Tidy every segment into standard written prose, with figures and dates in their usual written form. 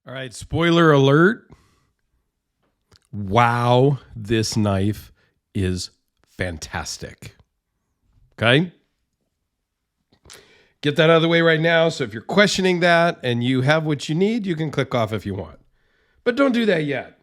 All right, spoiler alert. Wow, this knife is fantastic. Okay? Get that out of the way right now. So if you're questioning that and you have what you need, you can click off if you want. But don't do that yet.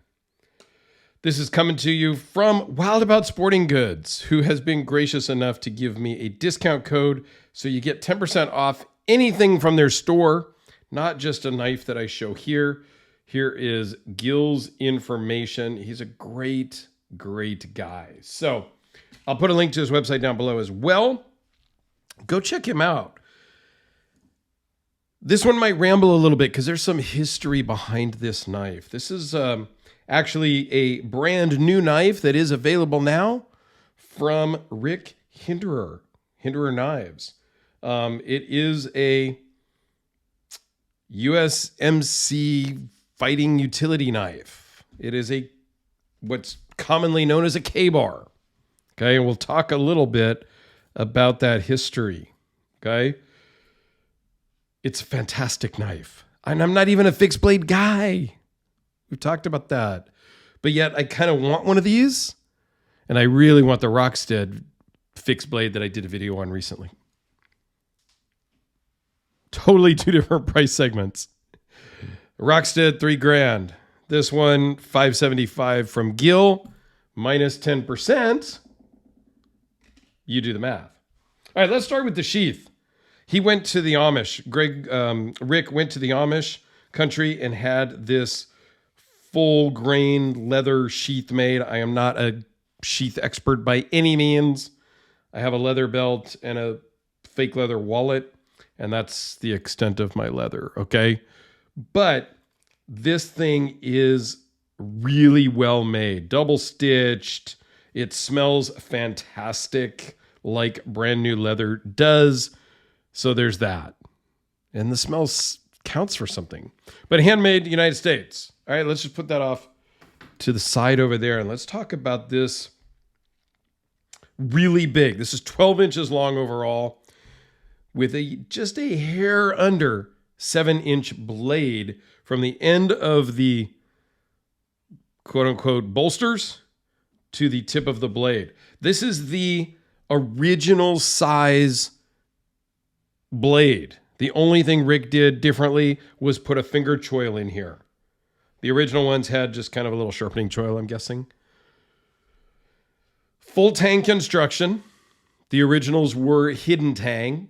This is coming to you from Wild About Sporting Goods, who has been gracious enough to give me a discount code so you get 10% off anything from their store, not just a knife that I show here. Here is Gil's information. He's a great, great guy. So I'll put a link to his website down below as well. Go check him out. This one might ramble a little bit because there's some history behind this knife. This is actually a brand new knife that is available now from Rick Hinderer, Hinderer Knives. It is a USMC fighting utility knife. It is a what's commonly known as a KaBar. Okay, and we'll talk a little bit about that history. Okay. It's a fantastic knife. And I'm not even a fixed blade guy. We've talked about that. But yet I kind of want one of these. And I really want the Rockstead fixed blade that I did a video on recently. Totally two different price segments. Rockstead, $3,000. This one, $575 from Gil, minus 10%. You do the math. All right, let's start with the sheath. He went to the Amish. Rick went to the Amish country and had this full grain leather sheath made. I am not a sheath expert by any means. I have a leather belt and a fake leather wallet, and that's the extent of my leather, okay? But this thing is really well made, double stitched. It smells fantastic like brand new leather does. So there's that. And the smell counts for something. But handmade United States. All right, let's just put that off to the side over there. And let's talk about this really big. This is 12 inches long overall with just a hair under 7-inch blade from the end of the quote unquote bolsters to the tip of the blade. This is the original size blade. The only thing Rick did differently was put a finger choil in here. The original ones had just kind of a little sharpening choil, I'm guessing. Full tang construction. The originals were hidden tang.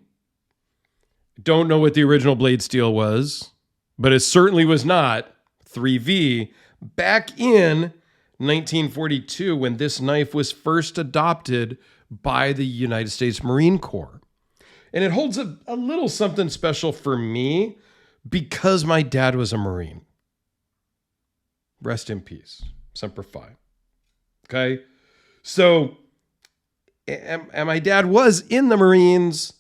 Don't know what the original blade steel was, but it certainly was not 3V back in 1942 when this knife was first adopted by the United States Marine Corps. And it holds a little something special for me because my dad was a Marine. Rest in peace. Semper Fi. Okay? So, and my dad was in the Marines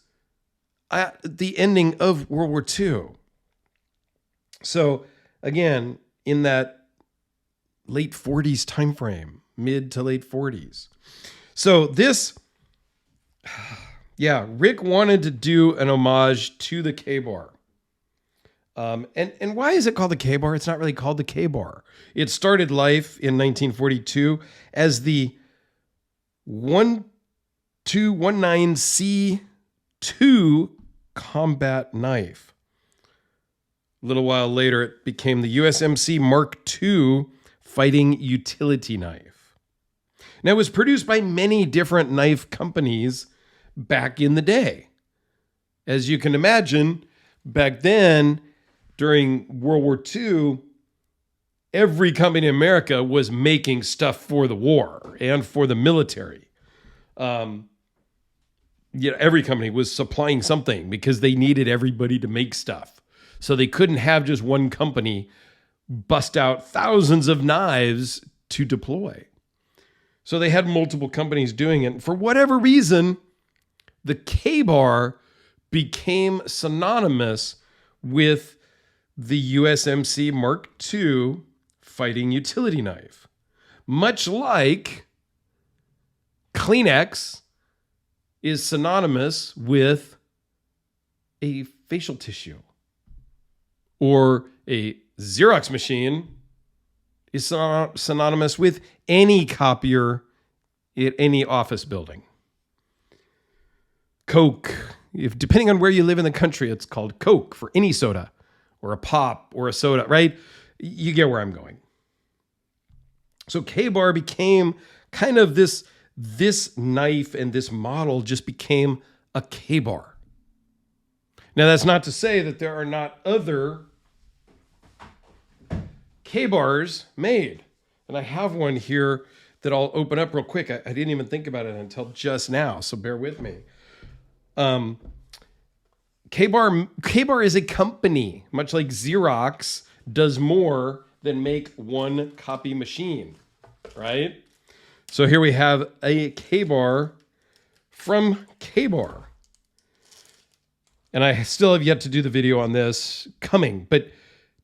at the ending of World War II. So, again, in that late 40s time frame, mid to late 40s. So this... Yeah, Rick wanted to do an homage to the KaBar. And why is it called the KaBar? It's not really called the KaBar. It started life in 1942 as the 1219C2 combat knife. A little while later, it became the USMC Mark II fighting utility knife. Now, it was produced by many different knife companies back in the day. As you can imagine, back then, during World War II, every company in America was making stuff for the war and for the military. Every company was supplying something because they needed everybody to make stuff. So they couldn't have just one company bust out thousands of knives to deploy. So they had multiple companies doing it. For whatever reason, the KaBar became synonymous with the USMC Mark II fighting utility knife. Much like Kleenex is synonymous with a facial tissue or a Xerox machine is synonymous with any copier at any office building. Coke, depending on where you live in the country, it's called Coke for any soda or a pop or a soda, right? You get where I'm going. So KaBar became kind of this knife, and this model just became a KaBar. Now, that's not to say that there are not other KaBars made. And I have one here that I'll open up real quick. I didn't even think about it until just now, so bear with me. KaBar is a company, much like Xerox does more than make one copy machine, right? So here we have a KaBar from KaBar. And I still have yet to do the video on this coming, but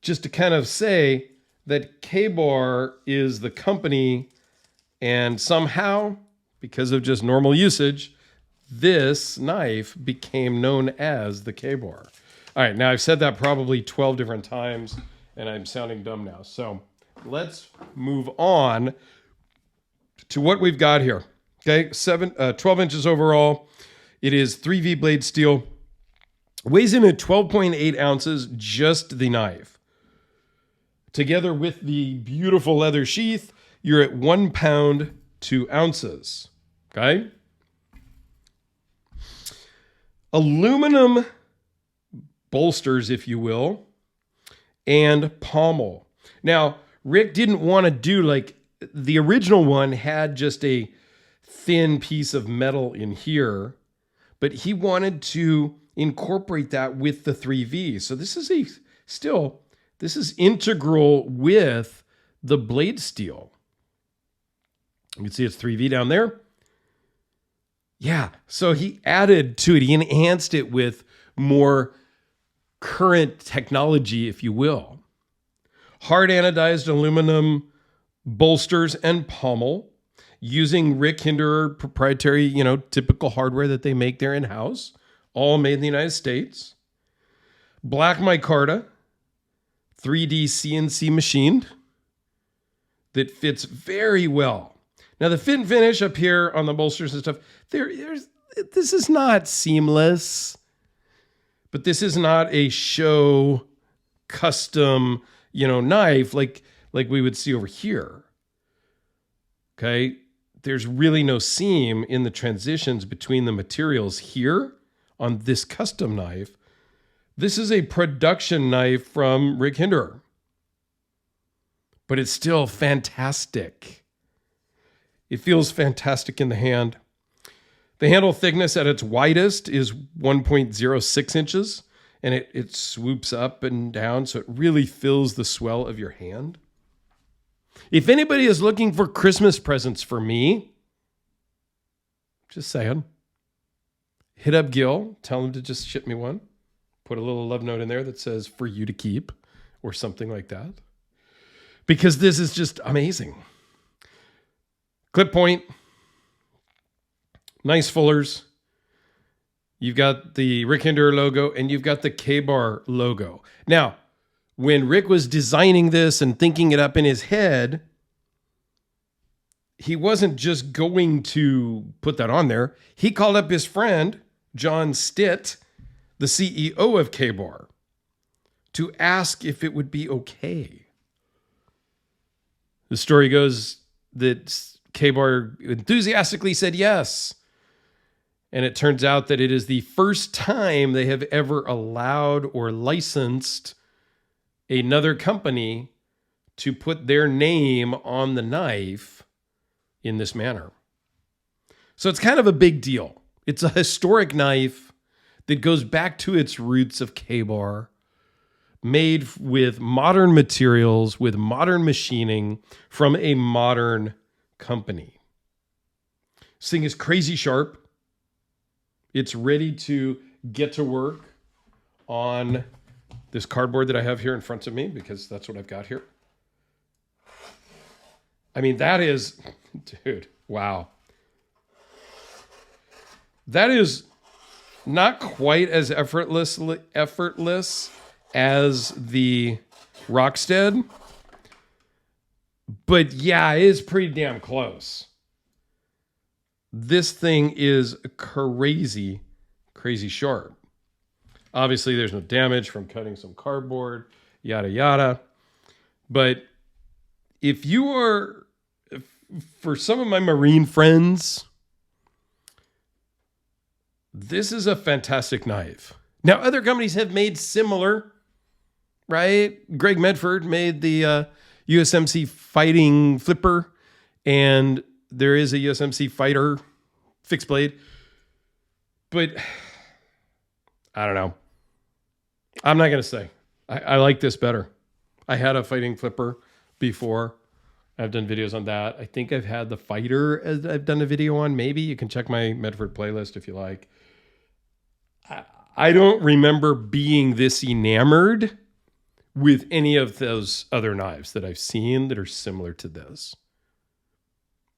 just to kind of say that KaBar is the company, and somehow, because of just normal usage, this knife became known as the KaBar. All right, now I've said that probably 12 different times, and I'm sounding dumb now. So let's move on to what we've got here. Okay, 12 inches overall. It is 3V blade steel. Weighs in at 12.8 ounces, just the knife. Together with the beautiful leather sheath, you're at 1 pound, 2 ounces. Okay? Aluminum bolsters, if you will, and pommel. Now, Rick didn't want to do like the original one had just a thin piece of metal in here, but he wanted to incorporate that with the 3V. So this is this is integral with the blade steel. You can see it's 3V down there. Yeah, so he added to it, he enhanced it with more current technology, if you will. Hard anodized aluminum bolsters and pommel using Rick Hinderer proprietary, typical hardware that they make there in-house, all made in the United States. Black micarta, 3D CNC machined, that fits very well. Now the fit and finish up here on the bolsters and stuff, this is not seamless, but this is not a show custom, knife like we would see over here. Okay, there's really no seam in the transitions between the materials here on this custom knife. This is a production knife from Rick Hinderer, but it's still fantastic. It feels fantastic in the hand. The handle thickness at its widest is 1.06 inches, and it swoops up and down, so it really fills the swell of your hand. If anybody is looking for Christmas presents for me, just saying, hit up Gil, tell him to just ship me one. Put a little love note in there that says for you to keep or something like that. Because this is just amazing. Clip point. Nice fullers. You've got the Rick Hinderer logo and you've got the KaBar logo. Now, when Rick was designing this and thinking it up in his head, he wasn't just going to put that on there. He called up his friend, John Stitt, the CEO of KaBar, to ask if it would be okay. The story goes that KaBar enthusiastically said yes. And it turns out that it is the first time they have ever allowed or licensed another company to put their name on the knife in this manner. So it's kind of a big deal. It's a historic knife that goes back to its roots of KaBar, made with modern materials, with modern machining from a modern company. This thing is crazy sharp. It's ready to get to work on this cardboard that I have here in front of me, because that's what I've got here. I mean, that is, dude, wow. That is not quite as effortless as the Rockstead. But yeah, it is pretty damn close. This thing is crazy sharp. Obviously, there's no damage from cutting some cardboard, yada, yada. But if you are, for some of my marine friends, this is a fantastic knife. Now, other companies have made similar, right? Greg Medford made the USMC fighting flipper, and there is a USMC fighter fixed blade. But I don't know. I'm not going to say. I like this better. I had a fighting flipper before. I've done videos on that. I think I've had the fighter as I've done a video on. Maybe you can check my Medford playlist if you like. I don't remember being this enamored with any of those other knives that I've seen that are similar to this.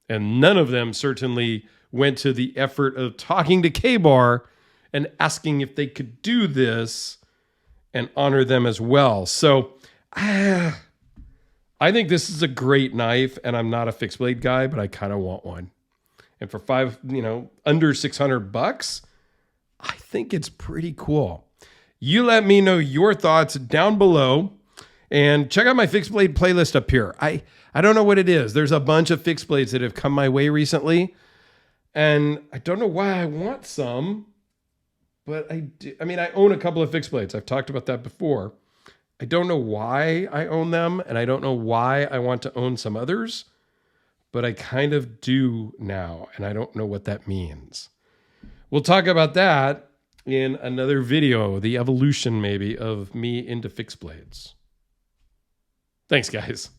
And none of them certainly went to the effort of talking to KaBar and asking if they could do this and honor them as well. So I think this is a great knife, and I'm not a fixed blade guy, but I kind of want one. And for under $600, I think it's pretty cool. You let me know your thoughts down below, and check out my fixed blade playlist up here. I don't know what it is. There's a bunch of fixed blades that have come my way recently, and I don't know why I want some, but I do. I mean, I own a couple of fixed blades. I've talked about that before. I don't know why I own them, and I don't know why I want to own some others, but I kind of do now, and I don't know what that means. We'll talk about that in another video, the evolution maybe of me into fixed blades. Thanks, guys.